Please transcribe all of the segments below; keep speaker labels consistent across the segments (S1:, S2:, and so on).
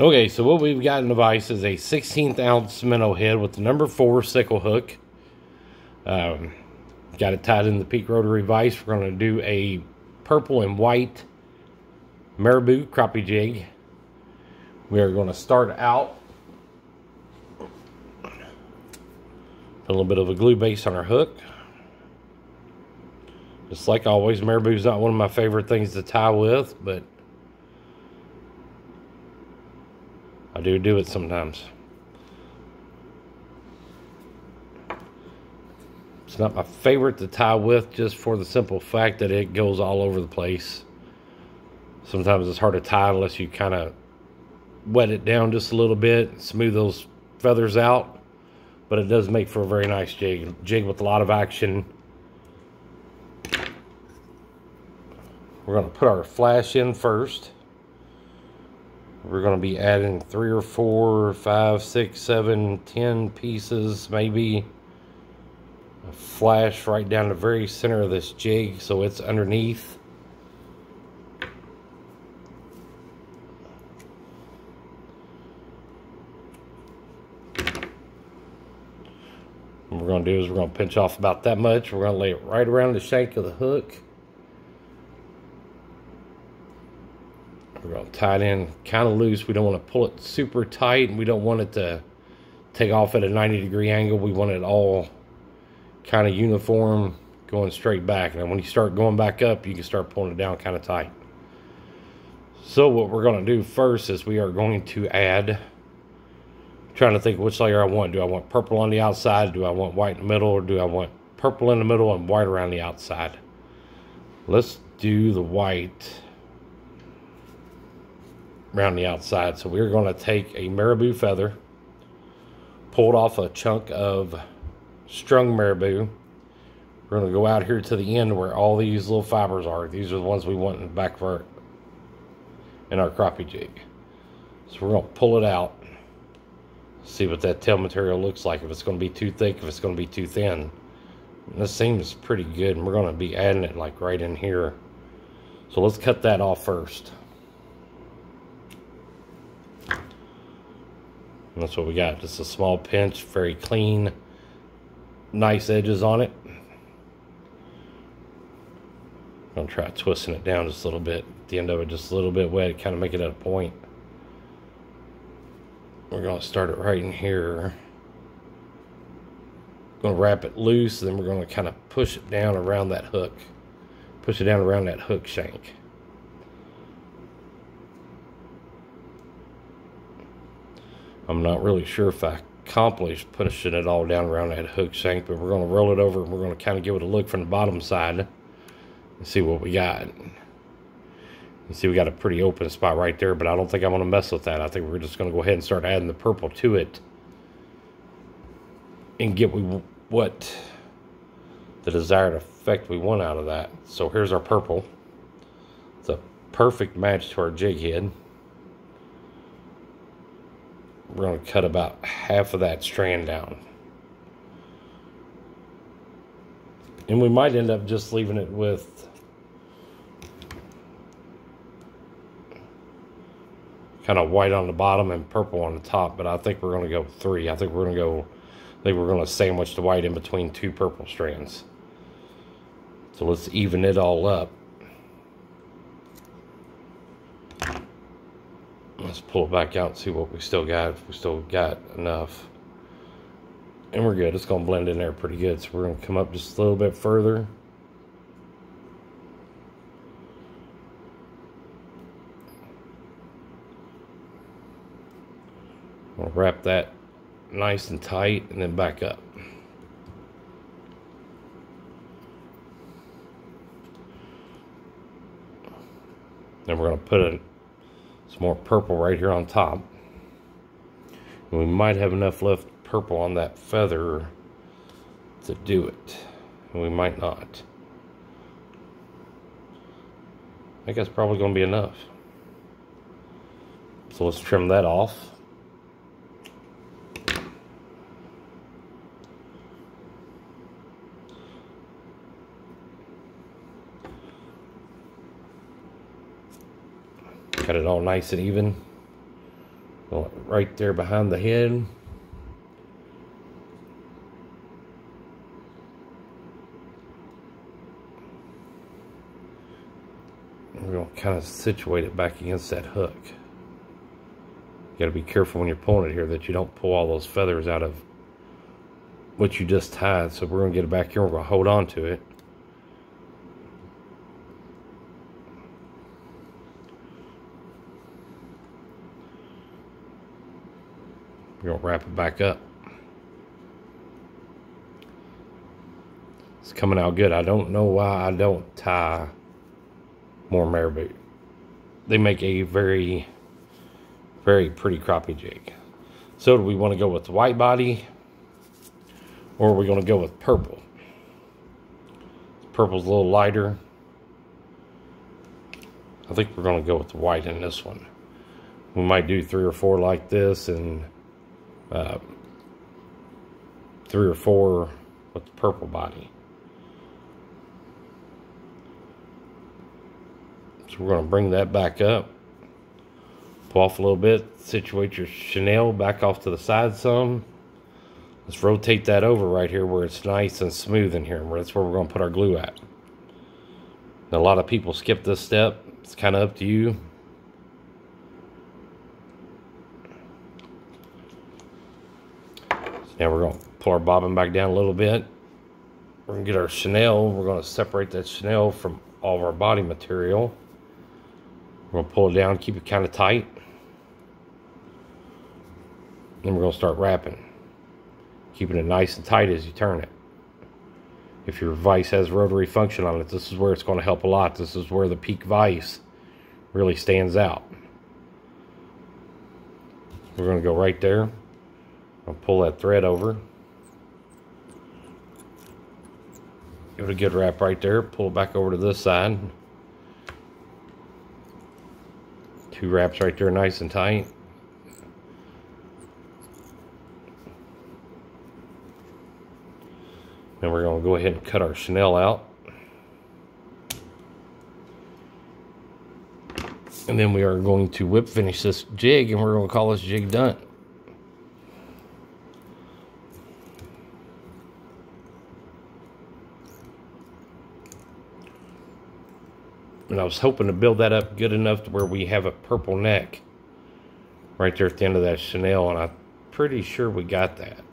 S1: Okay, so what we've got in the vise is a 16th ounce minnow head with the number 4 sickle hook. Got it tied in the peak rotary vise. We're going to do a purple and white Maribou Crappie Jig. We are going to start out, put a little bit of a glue base on our hook. Just like always, Maribou's not one of my favorite things to tie with, but I do it sometimes. It's not my favorite to tie with just for the simple fact that it goes all over the place. Sometimes it's hard to tie unless you kind of wet it down just a little bit, smooth those feathers out. But it does make for a very nice jig with a lot of action. We're going to put our flash in first. We're going to be adding 3 or 4, 5, 6, 7, 10 pieces, maybe. A flash right down the very center of this jig so it's underneath. What we're going to do is we're going to pinch off about that much. We're going to lay it right around the shank of the hook. We're going to tie it in kind of loose. We don't want to pull it super tight, and we don't want it to take off at a 90-degree angle. We want it all kind of uniform, going straight back. And when you start going back up, you can start pulling it down kind of tight. So what we're going to do first is we are going to add, trying to think which layer I want. Do I want purple on the outside? Do I want white in the middle? Or do I want purple in the middle and white around the outside? Let's do the white around the outside. So we're going to take a marabou feather, pulled off a chunk of strung marabou. We're going to go out here to the end where all these little fibers are. These are the ones we want in the back of our crappie jig. So we're going to pull it out, see what that tail material looks like, if it's going to be too thick, if it's going to be too thin. And this seems pretty good, and we're going to be adding it like right in here. So let's cut that off first. And that's what we got, just a small pinch, very clean, nice edges on it. I'm going to try twisting it down just a little bit. At the end of it, just a little bit wet, kind of make it at a point. We're going to start it right in here. Going to wrap it loose, and then we're going to kind of push it down around that hook. Push it down around that hook shank. I'm not really sure if I accomplished pushing it all down around that hook shank, but we're going to roll it over and we're going to kind of give it a look from the bottom side and see what we got. You see we got a pretty open spot right there, but I don't think I'm going to mess with that. I think we're just going to go ahead and start adding the purple to it and get what the desired effect we want out of that. So here's our purple. It's a perfect match to our jig head. We're going to cut about half of that strand down. And we might end up just leaving it with kind of white on the bottom and purple on the top, but I think we're going to go 3. I think we're going to sandwich the white in between 2 purple strands. So let's even it all up. Let's pull it back out and see what we still got, if we still got enough. And we're good. It's going to blend in there pretty good. So we're going to come up just a little bit further. We'll wrap that nice and tight and then back up. Then we're going to put some more purple right here on top. And we might have enough left purple on that feather to do it. And we might not. I think that's probably going to be enough. So let's trim that off. Cut it all nice and even. We're going to Right there behind the head. We're going to kind of situate it back against that hook. You got to be careful when you're pulling it here that you don't pull all those feathers out of what you just tied. So we're going to get it back here. We're going to hold on to it. We're going to wrap it back up. It's coming out good. I don't know why I don't tie more marabou. They make a very, very pretty crappie jig. So do we want to go with the white body, or are we going to go with purple? Purple's a little lighter. I think we're going to go with the white in this one. We might do 3 or 4 like this, and 3 or 4 with the purple body. So we're going to bring that back up, pull off a little bit, situate your chenille back off to the side some. Let's rotate that over right here where it's nice and smooth in here. That's where we're going to put our glue at. Now, a lot of people skip this step. It's kind of up to you. So now we're going to pull our bobbin back down a little bit. We're going to get our chenille. We're going to separate that chenille from all of our body material. We're going to pull it down, keep it kind of tight. Then we're going to start wrapping. Keeping it nice and tight as you turn it. If your vise has rotary function on it, this is where it's going to help a lot. This is where the peak vise really stands out. We're going to go right there. I'll pull that thread over. Give it a good wrap right there. Pull it back over to this side. 2 wraps right there, nice and tight. Then we're going to go ahead and cut our chenille out. And then we are going to whip finish this jig, and we're going to call this jig done. And I was hoping to build that up good enough to where we have a purple neck right there at the end of that chenille, and I'm pretty sure we got that.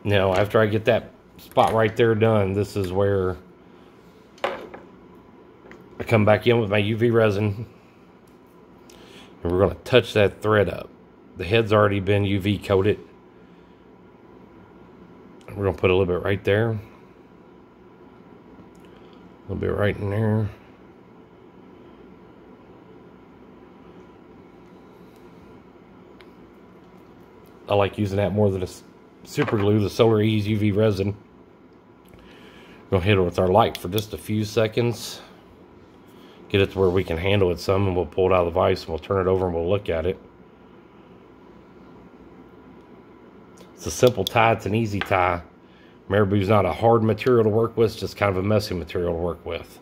S1: Now, after I get that spot right there done, this is where I come back in with my UV resin, and we're going to touch that thread up. The head's already been UV coated. We're going to put a little bit right there. A little bit right in there. I like using that more than a super glue, the Solar Ease UV resin. We'll hit it with our light for just a few seconds. Get it to where we can handle it some, and we'll pull it out of the vise, and we'll turn it over and we'll look at it. It's a simple tie. It's an easy tie. Marabou's not a hard material to work with. It's just kind of a messy material to work with.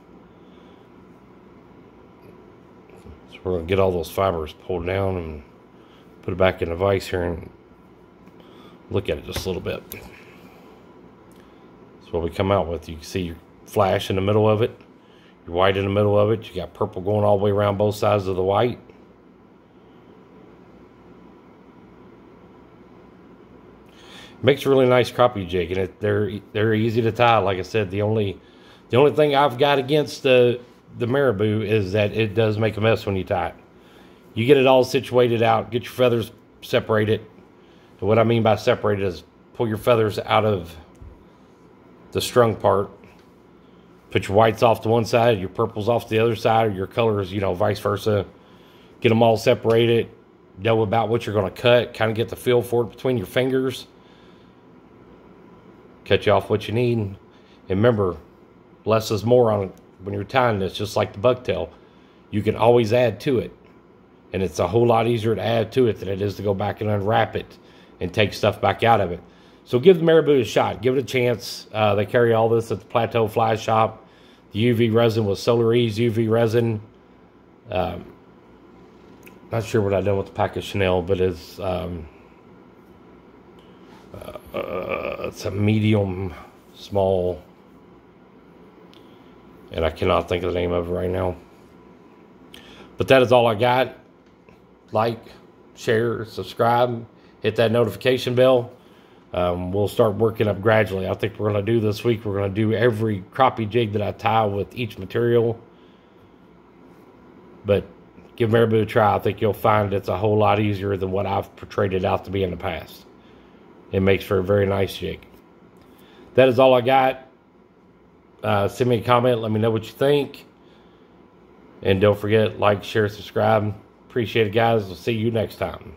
S1: So we're going to get all those fibers pulled down and put it back in the vise here and look at it just a little bit. That's what we come out with. You can see your flash in the middle of it. Your white in the middle of it. You got purple going all the way around both sides of the white. Makes a really nice crappie jig, and they're easy to tie. Like I said, the only thing I've got against the marabou is that it does make a mess when you tie it. You get it all situated out, get your feathers separated. And what I mean by separated is pull your feathers out of the strung part. Put your whites off to one side, your purples off to the other side, or your colors, you know, vice versa. Get them all separated. Know about what you're going to cut. Kind of get the feel for it between your fingers. Cut you off what you need. And remember, less is more on it when you're tying this, just like the bucktail. You can always add to it. And it's a whole lot easier to add to it than it is to go back and unwrap it and take stuff back out of it. So give the marabou a shot. Give it a chance. They carry all this at the Plateau Fly Shop. The UV resin was Solar Ease UV resin. Not sure what I done with the pack of Chanel, but it's a medium small, and I cannot think of the name of it right now. But that is all I got. Like, share, subscribe, hit that notification bell. We'll start working up gradually. I think we're going to do this week, we're going to do every crappie jig that I tie with each material. But give Maribou a try. I think you'll find it's a whole lot easier than what I've portrayed it out to be in the past. It makes for a very nice jig. That is all I got. Send me a comment. Let me know what you think. And don't forget, like, share, subscribe. Appreciate it, guys. We'll see you next time.